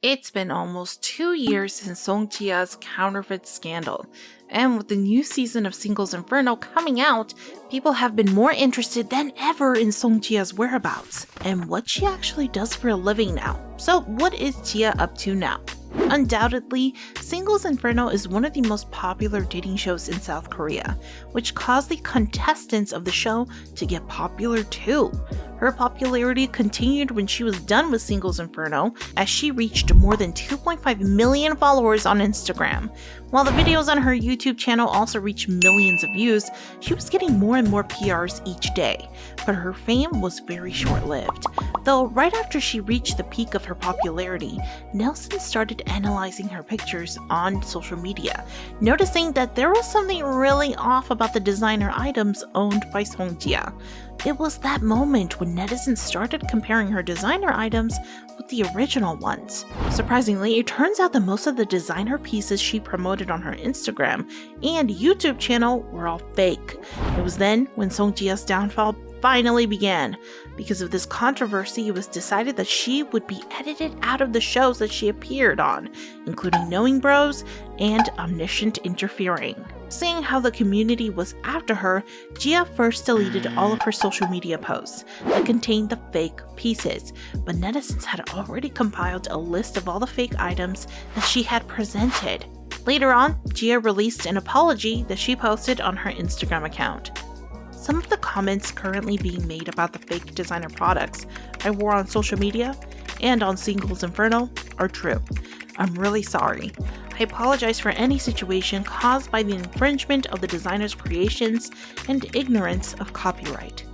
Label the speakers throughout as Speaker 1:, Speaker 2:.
Speaker 1: It's been almost 2 years since Song Jia's counterfeit scandal, and with the new season of Single Inferno coming out, people have been more interested than ever in Song Jia's whereabouts and what she actually does for a living now. So what is Jia up to now? Undoubtedly, Single Inferno is one of the most popular dating shows in South Korea, which caused the contestants of the show to get popular too. Her popularity continued when she was done with Single Inferno, as she reached more than 2.5 million followers on Instagram. While the videos on her YouTube channel also reached millions of views, she was getting more and more PRs each day, but her fame was very short-lived. Though right after she reached the peak of her popularity, Nelson started analyzing her pictures on social media, noticing that there was something really off about the designer items owned by Song Jia. It was that moment when netizens started comparing her designer items with the original ones. Surprisingly, it turns out that most of the designer pieces she promoted on her Instagram and YouTube channel were all fake. It was then when Song Jia's downfall finally began. Because of this controversy, it was decided that she would be edited out of the shows that she appeared on, including Knowing Bros and Omniscient Interfering. Seeing how the community was after her, Jia first deleted all of her social media posts that contained the fake pieces, but netizens had already compiled a list of all the fake items that she had presented. Later on, Jia released an apology that she posted on her Instagram account. Some of the comments currently being made about the fake designer products I wore on social media and on Single Inferno are true. I'm really sorry. I apologize for any situation caused by the infringement of the designer's creations and ignorance of copyright.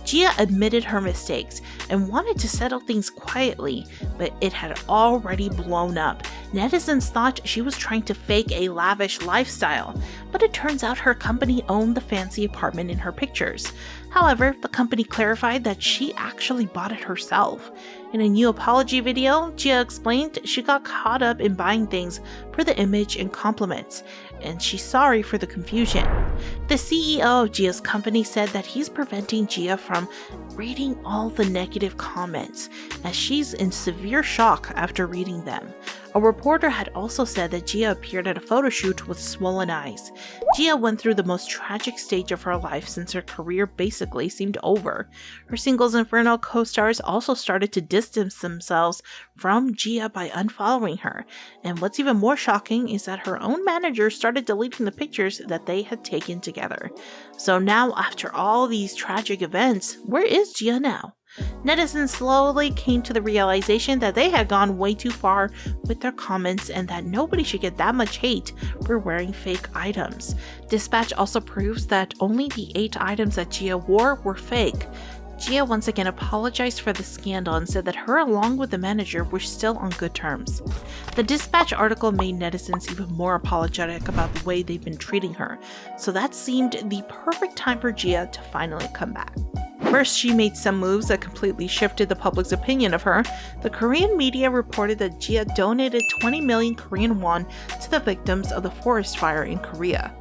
Speaker 1: Jia admitted her mistakes and wanted to settle things quietly, but it had already blown up. Netizens thought she was trying to fake a lavish lifestyle, but it turns out her company owned the fancy apartment in her pictures. However, the company clarified that she actually bought it herself. In a new apology video, Jia explained she got caught up in buying things for the image and compliments, and she's sorry for the confusion. The CEO of Jia's company said that he's preventing Jia from reading all the negative comments, as she's in severe shock after reading them. A reporter had also said that Jia appeared at a photo shoot with swollen eyes. Jia went through the most tragic stage of her life since her career basically seemed over. Her Single Inferno co-stars also started to distance themselves from Jia by unfollowing her, and what's even more shocking is that her own manager started deleting the pictures that they had taken together. So now, after all these tragic events, where is Jia now? Netizens slowly came to the realization that they had gone way too far with their comments and that nobody should get that much hate for wearing fake items. Dispatch also proves that only the 8 items that Jia wore were fake. Jia once again apologized for the scandal and said that her along with the manager were still on good terms. The Dispatch article made netizens even more apologetic about the way they've been treating her, so that seemed the perfect time for Jia to finally come back. First, she made some moves that completely shifted the public's opinion of her. The Korean media reported that Jia donated 20 million Korean won to the victims of the forest fire in Korea.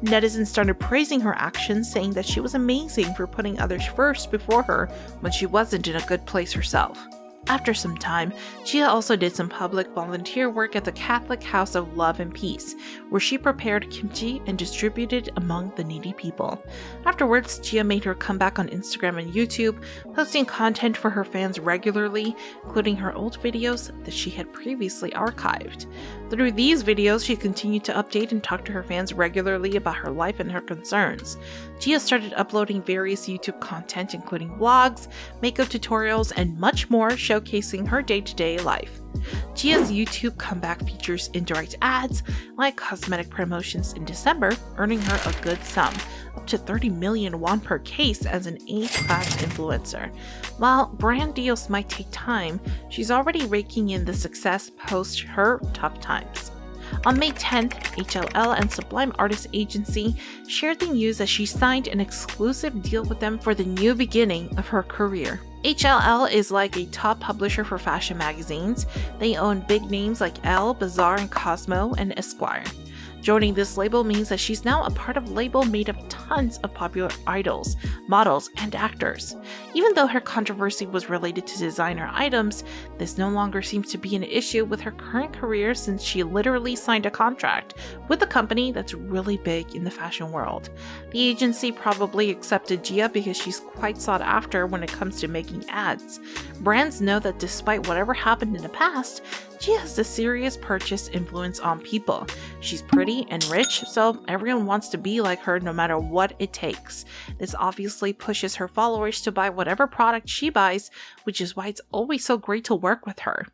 Speaker 1: Netizens started praising her actions, saying that she was amazing for putting others first before her when she wasn't in a good place herself. After some time, Jia also did some public volunteer work at the Catholic House of Love and Peace, where she prepared kimchi and distributed among the needy people. Afterwards, Jia made her comeback on Instagram and YouTube, posting content for her fans regularly, including her old videos that she had previously archived. Through these videos, she continued to update and talk to her fans regularly about her life and her concerns. Jia started uploading various YouTube content, including vlogs, makeup tutorials, and much more, showcasing her day-to-day life. Jia's YouTube comeback features indirect ads, like cosmetic promotions in December, earning her a good sum, up to 30 million won per case as an A-class influencer. While brand deals might take time, she's already raking in the success post her tough times. On May 10th, HLL and Sublime Artist Agency shared the news that she signed an exclusive deal with them for the new beginning of her career. HLL is like a top publisher for fashion magazines. They own big names like Elle, Bazaar, and Cosmo, and Esquire. Joining this label means that she's now a part of a label made of tons of popular idols, models, and actors. Even though her controversy was related to designer items, this no longer seems to be an issue with her current career since she literally signed a contract with a company that's really big in the fashion world. The agency probably accepted Jia because she's quite sought after when it comes to making ads. Brands know that despite whatever happened in the past, Jia has a serious purchase influence on people. She's pretty and rich, so everyone wants to be like her no matter what it takes. This obviously pushes her followers to buy whatever product she buys, which is why it's always so great to work with her.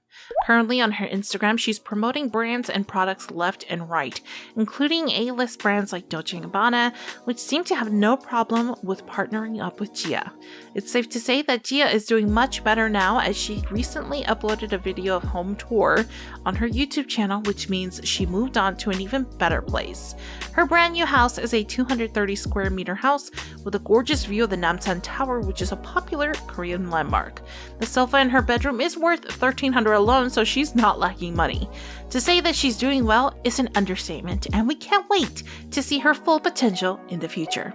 Speaker 1: Currently on her Instagram, she's promoting brands and products left and right, including A-list brands like Dolce & Gabbana, which seem to have no problem with partnering up with Jia. It's safe to say that Jia is doing much better now, as she recently uploaded a video of home tour on her YouTube channel, which means she moved on to an even better place. Her brand new house is a 230 square meter house with a gorgeous view of the Namsan Tower, which is a popular Korean landmark. The sofa in her bedroom is worth $1,300 alone, so she's not lacking money. To say that she's doing well is an understatement, and we can't wait to see her full potential in the future.